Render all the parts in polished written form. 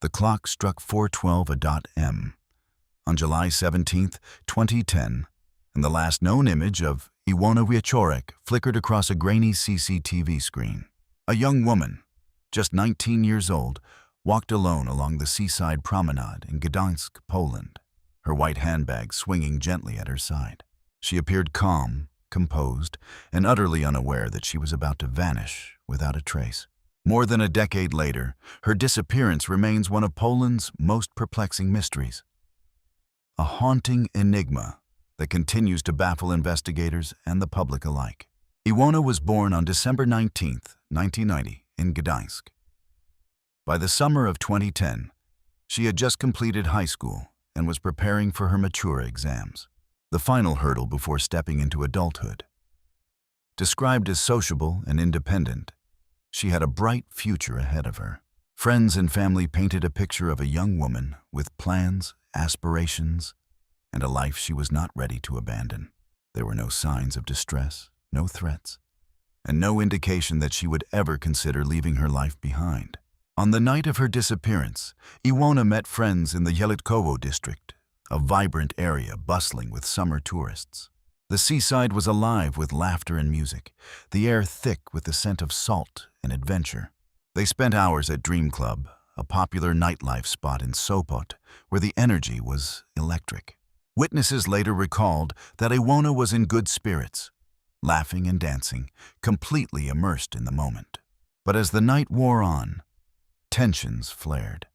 The clock struck 4:12 a.m. on July 17, 2010, and the last known image of Iwona Wieczorek flickered across a grainy CCTV screen. A young woman, just 19 years old, walked alone along the seaside promenade in Gdańsk, Poland, her white handbag swinging gently at her side. She appeared calm, composed, and utterly unaware that she was about to vanish without a trace. More than a decade later, her disappearance remains one of Poland's most perplexing mysteries. A haunting enigma that continues to baffle investigators and the public alike. Iwona was born on December 19, 1990, in Gdańsk. By the summer of 2010, she had just completed high school and was preparing for her mature exams, the final hurdle before stepping into adulthood. Described as sociable and independent, she had a bright future ahead of her. Friends and family painted a picture of a young woman with plans, aspirations, and a life she was not ready to abandon. There were no signs of distress, no threats, and no indication that she would ever consider leaving her life behind. On the night of her disappearance, Iwona met friends in the Jelitkowo district, a vibrant area bustling with summer tourists. The seaside was alive with laughter and music, the air thick with the scent of salt and adventure. They spent hours at Dream Club, a popular nightlife spot in Sopot, where the energy was electric. Witnesses later recalled that Iwona was in good spirits, laughing and dancing, completely immersed in the moment. But as the night wore on, tensions flared.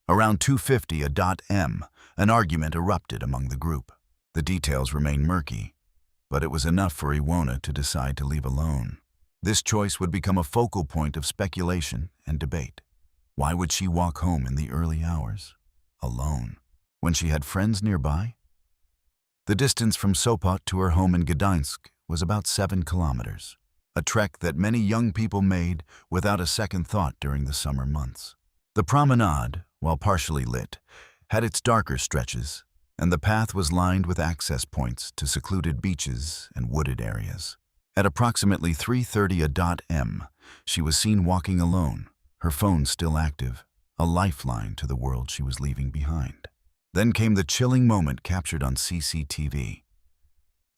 Around 2:50 a.m., an argument erupted among the group. The details remain murky, but it was enough for Iwona to decide to leave alone. This choice would become a focal point of speculation and debate. Why would she walk home in the early hours, alone, when she had friends nearby? The distance from Sopot to her home in Gdańsk was about 7 kilometers, a trek that many young people made without a second thought during the summer months. The promenade, while partially lit, had its darker stretches, and the path was lined with access points to secluded beaches and wooded areas. At approximately 3:30 a.m., she was seen walking alone, her phone still active, a lifeline to the world she was leaving behind. Then came the chilling moment captured on CCTV.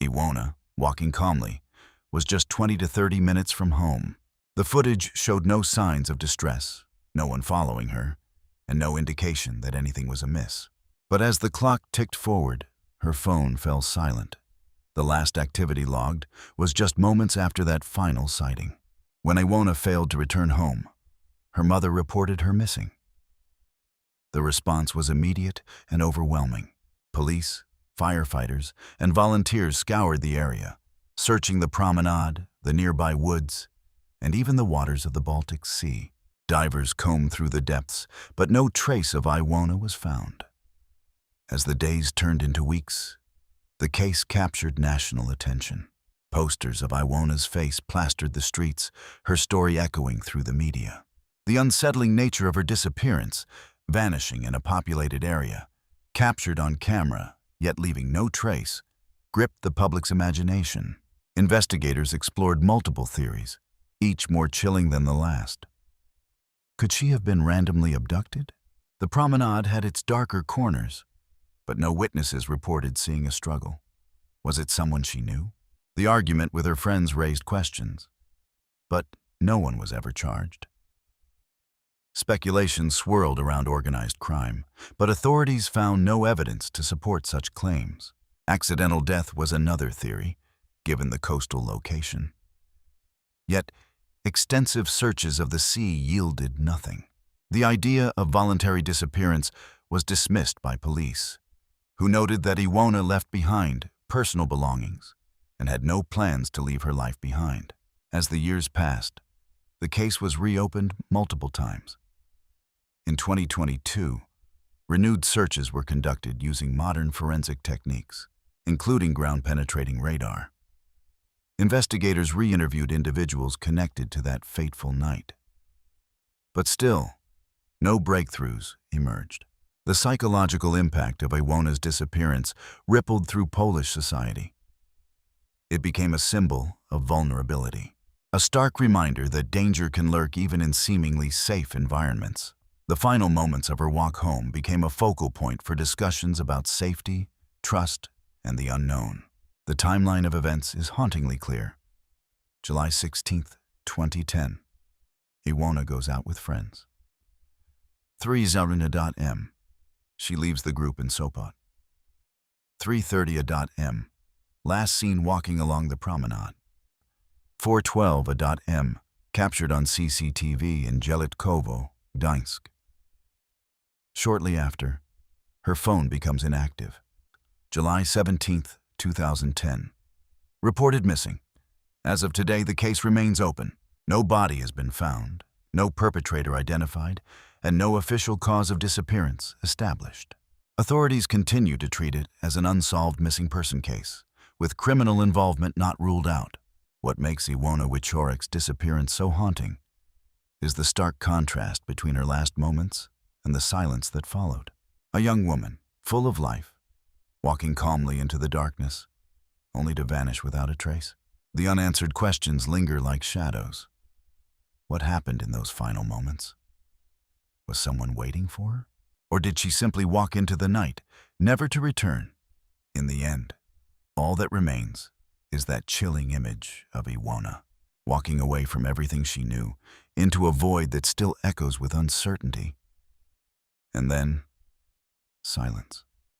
Iwona, walking calmly, was just 20 to 30 minutes from home. The footage showed no signs of distress, no one following her, and no indication that anything was amiss. But as the clock ticked forward, her phone fell silent. The last activity logged was just moments after that final sighting. When Iwona failed to return home, her mother reported her missing. The response was immediate and overwhelming. Police, firefighters, and volunteers scoured the area, searching the promenade, the nearby woods, and even the waters of the Baltic Sea. Divers combed through the depths, but no trace of Iwona was found. As the days turned into weeks, the case captured national attention. Posters of Iwona's face plastered the streets, her story echoing through the media. The unsettling nature of her disappearance, vanishing in a populated area, captured on camera, yet leaving no trace, gripped the public's imagination. Investigators explored multiple theories, each more chilling than the last. Could she have been randomly abducted? The promenade had its darker corners, but no witnesses reported seeing a struggle. Was it someone she knew? The argument with her friends raised questions, but no one was ever charged. Speculation swirled around organized crime, but authorities found no evidence to support such claims. Accidental death was another theory, given the coastal location. Yet, extensive searches of the sea yielded nothing. The idea of voluntary disappearance was dismissed by police, who noted that Iwona left behind personal belongings and had no plans to leave her life behind. As the years passed, the case was reopened multiple times. In 2022, renewed searches were conducted using modern forensic techniques, including ground-penetrating radar. Investigators re-interviewed individuals connected to that fateful night. But still, no breakthroughs emerged. The psychological impact of Iwona's disappearance rippled through Polish society. It became a symbol of vulnerability, a stark reminder that danger can lurk even in seemingly safe environments. The final moments of her walk home became a focal point for discussions about safety, trust, and the unknown. The timeline of events is hauntingly clear. July 16th, 2010. Iwona goes out with friends. 3:00 She leaves the group in Sopot. 3:30 Last seen walking along the promenade. 4:12 Captured on CCTV in Jelitkowo, Gdańsk. Shortly after, her phone becomes inactive. July 17th, 2010. Reported missing. As of today, the case remains open. No body has been found, no perpetrator identified, and no official cause of disappearance established. Authorities continue to treat it as an unsolved missing person case, with criminal involvement not ruled out. What makes Iwona Wiechorek's disappearance so haunting is the stark contrast between her last moments and the silence that followed. A young woman, full of life, walking calmly into the darkness, only to vanish without a trace. The unanswered questions linger like shadows. What happened in those final moments? Was someone waiting for her? Or did she simply walk into the night, never to return? In the end, all that remains is that chilling image of Iwona, walking away from everything she knew, into a void that still echoes with uncertainty. And then, silence.